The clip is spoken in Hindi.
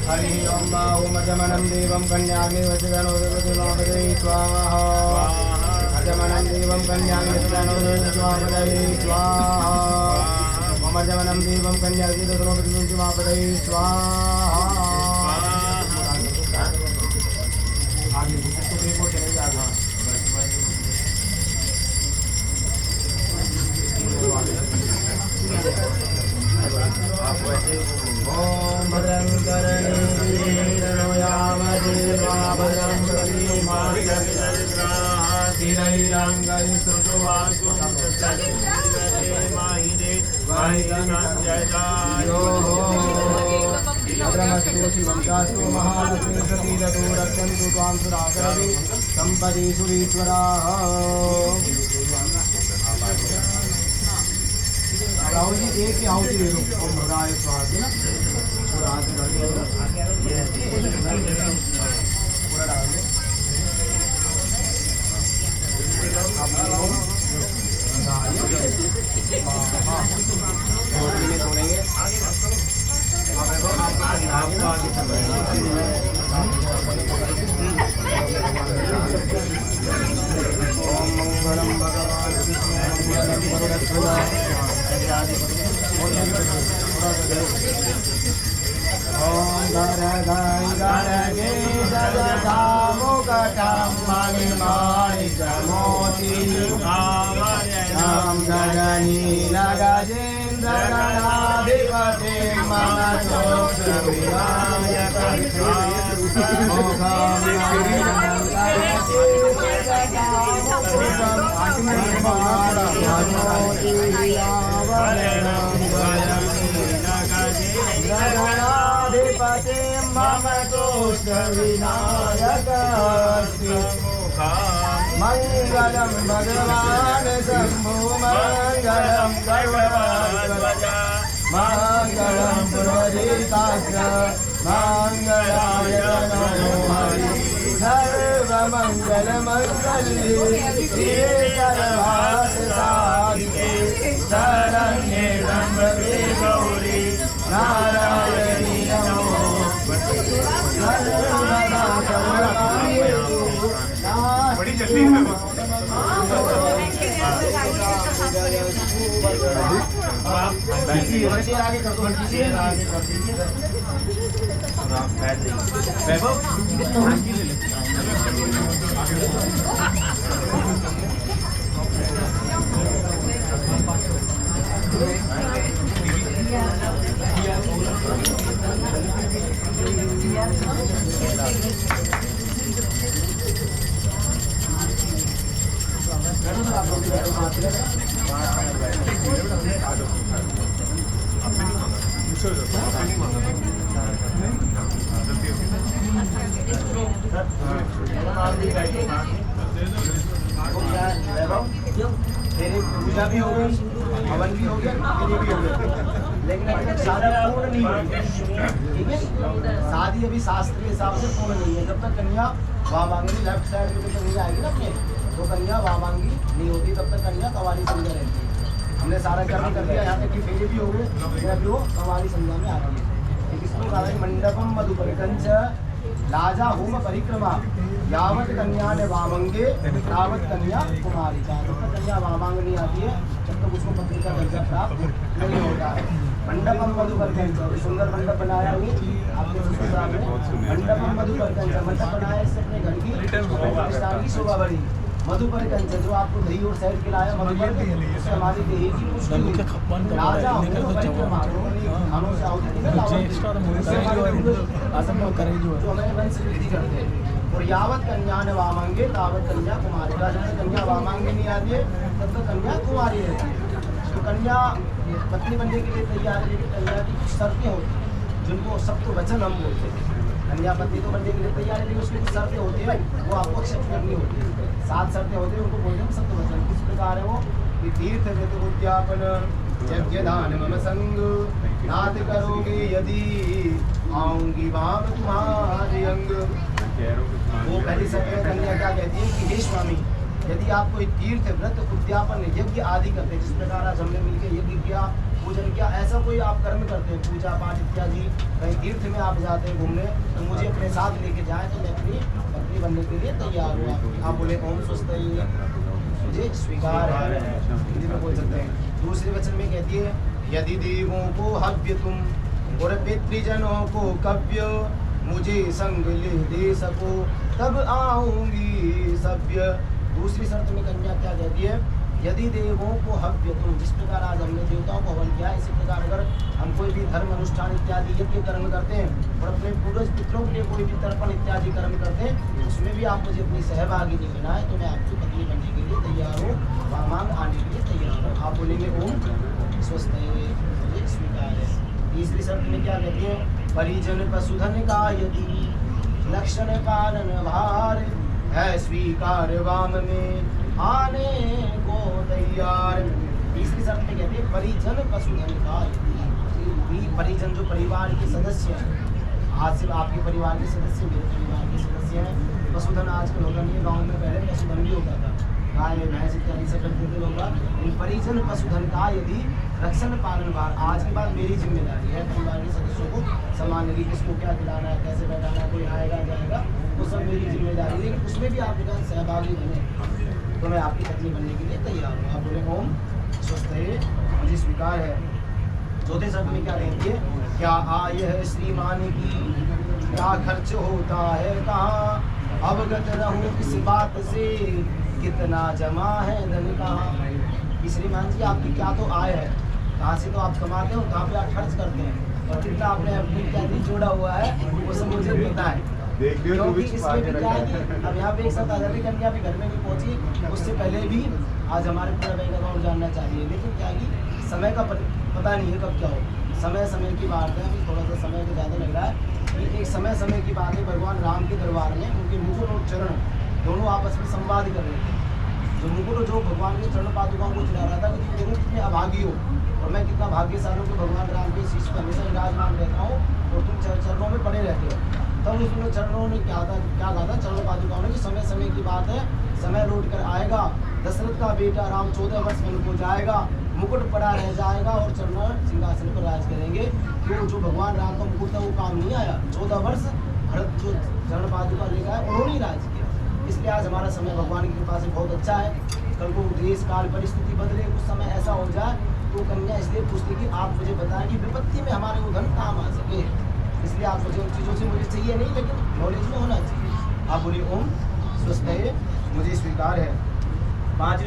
हरि ओम ओमजमनं देवं कन्याग्नि वचनो देवते स्वाहा अजमनं देवं कन्याग्नि वचनो देवते स्वाहा ओमजमनं देवं कन्याग्नि वचनो देवते स्वाहा आगे तो देखो चले जाएगा ओम भद्रं कर्णेभिर्नो यावदेवा भद्रं भद्रमस्तु शिवं शास्तु महालक्ष्मी सतीरतो रक्षन्तु त्वां सुराकरवि सम्पदि सुरीश्वराः। राहुल जी एक ही आहुति दे दो ओम भद्राय स्वाहा ना पूरा हाथ में डालिए पूरा डाल दो आप लोग और मिनट छोड़ेंगे ओम मंगलम भगवान विष्णु मंगलम गरुड़ध्वज ओम गरगे जगदामुकटं मणिमाणिकमोति राम गगनीलगजेन्द्रगणाधिपते गणाधिपते मम तोष्टविनायकस्ति मंगलम भगवान शंभो मंगलम गरुड़ध्वज मंगलम पुररीकाक्ष मंगलाय नमो हरि सर्वमंगल मंगल्ये शिवे सर्वार्थसाधिके शरण्ये त्र्यंबके गौरी नारायणी नमोस्तुते सर्वदा सर्वकार्येषु बड़ी चटनी है आगे कर दो आगे कर दीजिए वैभव तेरी पूजा भी हो गई, हवन भी हो गया, तेरी भी हो गई, लेकिन अभी तक शादी पूर्ण नहीं हुई। ठीक है, शादी अभी शास्त्र के हिसाब से पूर्ण नहीं है। जब तक कन्या वामांगी लेफ्ट साइड में तो कन्या आएगी ना अपने, तो कन्या वामांगी नहीं होती, तब तक कन्या कवाली संध्या रहती है। हमने सारा कर्म कर दिया, यहाँ तक कि फेरे भी हो गए, लेकिन अभी वो कवाली संध्या में आ रही है। इसको कहा है मंडपम मधुपरिकंच लाजा होम परिक्रमा यावत कन्या ने वामंगे तावत कन्या कुमारी। जब तक कन्या वामांग नहीं आती है, जब तक उसको पत्नी का दर्जा प्राप्त नहीं होता है। मंडपम मधुपर्कंच, सुंदर मंडप बनाया हुई आपके ससुर साहब ने। मंडपम मधुपर्कंच, मंडप बनाया इससे अपने घर की प्रतिष्ठान की शोभा बढ़ी। मधुपर्कंच, जो आपको दही और शहद खिलाया मधुपर, उससे हमारी देही की पुष्टि हुई। राजा हो खानों से आहुति दी ना, जो हमें वंश वृद्धि करते हैं। और यावत कन्या ने वामांगे तावत कन्या कुमारी, जब तक कन्या वामांगे नहीं आती है तब तक कन्या कुमारी रहती है। तो कन्या पत्नी बनने के लिए तैयार है, लेकिन कन्या की कुछ शर्तें होती हैं जिनको सप्त वचन हम बोलते हैं। कन्या पत्नी तो बनने के लिए तैयार है, लेकिन उसकी कुछ शर्तें होती है, वो आपको एक्सेप्ट करनी होती है। 7 शर्तें होती है, उनको बोलते हैं सप्त वचन। किस प्रकार है वो कि तीर्थ व्रत उद्यापन यज्ञ दान मम संग, नाथ करोगे यदि आऊंगी भाव तुम्हारे अंग। वो पहली शर्त में कन्या क्या कहती है कि हे स्वामी, यदि आप कोई तीर्थ व्रत उद्यापन यज्ञ आदि करते हैं, जिस प्रकार आज हमने मिलकर यज्ञ किया, पूजन किया, ऐसा कोई आप कर्म करते हैं, पूजा पाठ इत्यादि, कहीं तीर्थ में आप जाते हैं घूमने, तो मुझे अपने साथ लेके जाएं तो मैं अपनी पत्नी बनने के लिए तैयार हुआ। आप बोले ओम स्वस्ति, मुझे स्वीकार है, हिंदी में बोल सकते हैं। दूसरे वचन में कहती है यदि देवों को हव्य तुम और पितृजनों को कव्य, मुझे संग ले दे सको तब आऊंगी सभ्य। दूसरी शर्त में कन्या क्या कहती है, यदि देवों को हव्य तुम, जिस प्रकार आज हमने देवताओं को हवन किया, इसी प्रकार अगर हम कोई भी धर्म अनुष्ठान इत्यादि यज्ञ कर्म करते हैं और अपने पूर्वज पितरों के लिए कोई भी तर्पण इत्यादि कर्म करते हैं, उसमें भी आप मुझे अपनी सहभागी नहीं बनाए तो मैं आपकी पत्नी बनने के लिए तैयार हूँ, वामांग आने के लिए तैयार हूँ। आप बोलेंगे ओम स्वस्थ, मुझे स्वीकार है। तीसरी शर्त में क्या कहती है, परिजन पशुधन का यदि लक्षण पालन भार है स्वीकार, वाम में आने को तैयार। तीसरी शर्त में कहते हैं परिजन पशुधन का यदि, परिजन जो परिवार के सदस्य हैं, आज सिर्फ आपके परिवार के सदस्य मेरे परिवार के सदस्य हैं। पशुधन आजकल होता नहीं है, गाँव में पहले पशुधन भी होता था, गाय भैंस इत्यादि से करते थे लोग। इन परिजन पशुधन का यदि रक्षण पालन भार, आज के बाद मेरी जिम्मेदारी है परिवार के सदस्यों को संभालने की, किसको क्या खिलाना है, कैसे बैठाना है, कोई आएगा जाएगा, वो सब मेरी जिम्मेदारी है। लेकिन उसमें भी आप अगर सहभागी बने तो मैं आपकी पत्नी बनने के लिए तैयार हूँ। आप बोले ओम स्वस्थ है, मुझे स्वीकार है। चौथे शब्द में क्या कहती है, क्या आय है श्रीमान की, क्या खर्च होता है कहाँ, अवगत रहूँ किस बात से, कितना जमा है धन कहाँ। कि श्रीमान जी आपकी क्या तो आय है, कहाँ से तो आप कमाते हो, कहाँ पे आप खर्च करते हैं, और कितना आपने अपनी इत्यादि जोड़ा हुआ है वो सब मुझे पता है। क्योंकि इसमें भी क्या है कि अब यहाँ पे एक साथ आज़ादी कन्या भी घर में नहीं पहुँची, उससे पहले भी आज हमारे पूरा बैंक अकाउंट जानना चाहिए। लेकिन क्या कि समय का पता नहीं है कब क्या हो, समय की बात है। अभी थोड़ा सा समय तो ज़्यादा लग रहा है, ये एक समय की बात है। भगवान राम के दरबार में उनके मुकुट और चरण दोनों आपस में संवाद कर रहे थे। जो मुकुट जो भगवान के चरण पादुकाओं को चढ़ा रहा था कि तुम देखो कितने अभागी हो और मैं कितना भाग्यशाली हूँ कि भगवान राम के शीश पर हमेशा विराजमान रहता हूँ और तुम चरणों में पड़े रहते हो। तब उसमें चरणों ने क्या कहा था चरण पादुकाओं ने कि समय की बात है, समय लौट कर आएगा, दशरथ का बेटा राम 14 वर्ष में उनको जाएगा, मुकुट पड़ा रह जाएगा और चरण सिंहासन पर राज करेंगे। तो जो भगवान राम का मुकुट था वो काम नहीं आया, 14 वर्ष भरत जो चरण पादुका लेकर आए उन्होंने ही राज किया। इसलिए आज हमारा समय भगवान की कृपा से बहुत अच्छा है। कल को देश काल परिस्थिति बदले, कुछ समय ऐसा हो जाए तो कन्या इसलिए पूछती कि आप मुझे बताएं कि विपत्ति में हमारे वो धन काम आ सके। इसलिए आप मुझे उन चीज़ों से मुझे चाहिए नहीं, लेकिन नॉलेज में होना चाहिए। आप बोलिए ओम स्वस्थ है, मुझे स्वीकार है। 5